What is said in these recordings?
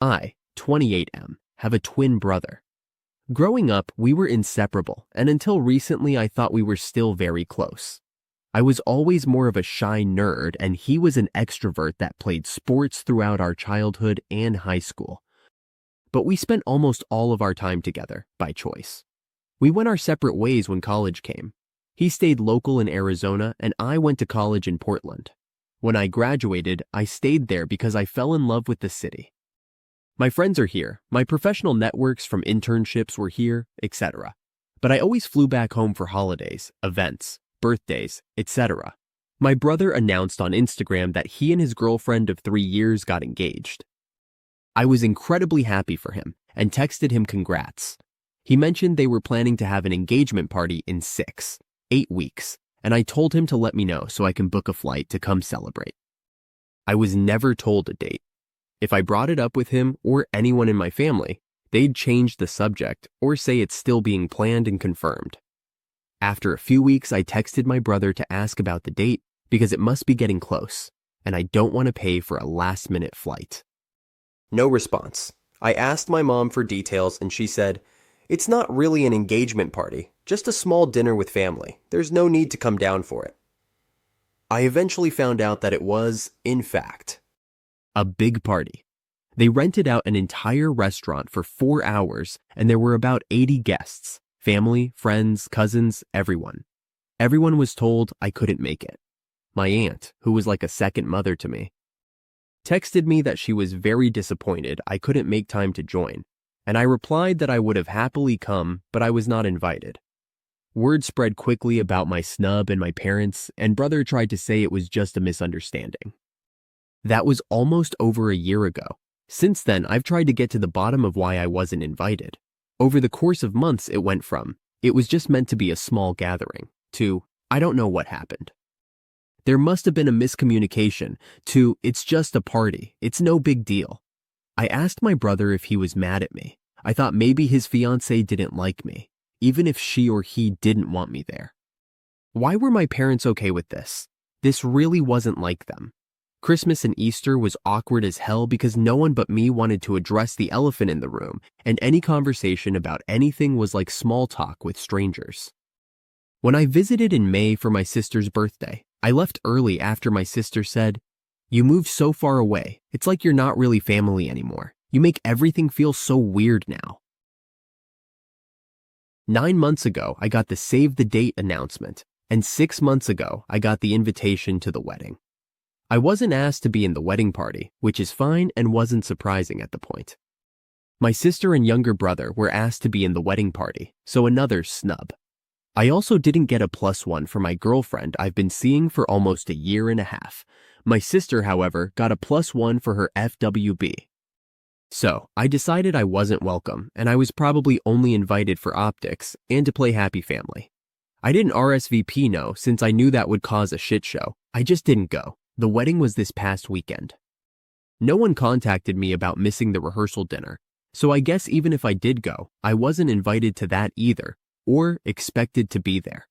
I, 28M, have a twin brother. Growing up, we were inseparable, and until recently I thought we were still very close. I was always more of a shy nerd, and he was an extrovert that played sports throughout our childhood and high school. But we spent almost all of our time together, by choice. We went our separate ways when college came. He stayed local in Arizona, and I went to college in Portland. When I graduated, I stayed there because I fell in love with the city. My friends are here, my professional networks from internships were here, etc. But I always flew back home for holidays, events, birthdays, etc. My brother announced on Instagram that he and his girlfriend of 3 years got engaged. I was incredibly happy for him and texted him congrats. He mentioned they were planning to have an engagement party in 8 weeks, and I told him to let me know so I can book a flight to come celebrate. I was never told a date. If I brought it up with him or anyone in my family, they'd change the subject or say it's still being planned and confirmed. After a few weeks, I texted my brother to ask about the date because it must be getting close, and I don't want to pay for a last-minute flight. No response. I asked my mom for details and she said, "It's not really an engagement party, just a small dinner with family. There's no need to come down for it." I eventually found out that it was, in fact, a big party. They rented out an entire restaurant for 4 hours, and there were about 80 guests, family, friends, cousins, everyone. Everyone was told I couldn't make it. My aunt, who was like a second mother to me, texted me that she was very disappointed I couldn't make time to join, and I replied that I would have happily come, but I was not invited. Word spread quickly about my snub and my parents, and brother tried to say it was just a misunderstanding. That was almost over a year ago. Since then, I've tried to get to the bottom of why I wasn't invited. Over the course of months, it went from, "It was just meant to be a small gathering," to, "I don't know what happened." There must have been a miscommunication, to, "It's just a party, it's no big deal." I asked my brother if he was mad at me. I thought maybe his fiancée didn't like me, even if she or he didn't want me there. Why were my parents okay with this? This really wasn't like them. Christmas and Easter was awkward as hell because no one but me wanted to address the elephant in the room, and any conversation about anything was like small talk with strangers. When I visited in May for my sister's birthday, I left early after my sister said, "You moved so far away, it's like you're not really family anymore. You make everything feel so weird now." 9 months ago, I got the save the date announcement, and 6 months ago, I got the invitation to the wedding. I wasn't asked to be in the wedding party, which is fine and wasn't surprising at the point. My sister and younger brother were asked to be in the wedding party, so another snub. I also didn't get a +1 for my girlfriend I've been seeing for almost a year and a half. My sister, however, got a +1 for her FWB. So, I decided I wasn't welcome, and I was probably only invited for optics and to play Happy Family. I didn't RSVP no, since I knew that would cause a shit show. I just didn't go. The wedding was this past weekend. No one contacted me about missing the rehearsal dinner, so I guess even if I did go, I wasn't invited to that either, or expected to be there.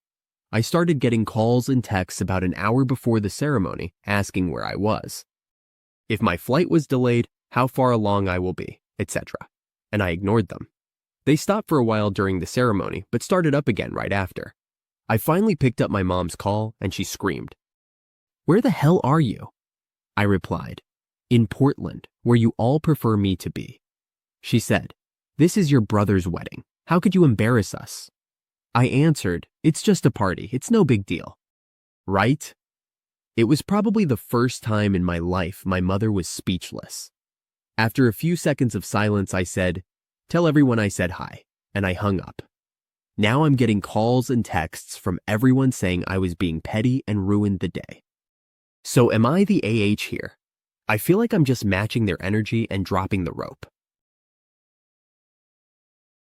I started getting calls and texts about an hour before the ceremony asking where I was, if my flight was delayed, how far along I will be, etc. And I ignored them. They stopped for a while during the ceremony, but started up again right after. I finally picked up my mom's call and she screamed, "Where the hell are you?" I replied, "In Portland, where you all prefer me to be." She said, "This is your brother's wedding. How could you embarrass us?" I answered, "It's just a party. It's no big deal." Right? It was probably the first time in my life my mother was speechless. After a few seconds of silence, I said, "Tell everyone I said hi," and I hung up. Now I'm getting calls and texts from everyone saying I was being petty and ruined the day. So am I the AH here? I feel like I'm just matching their energy and dropping the rope.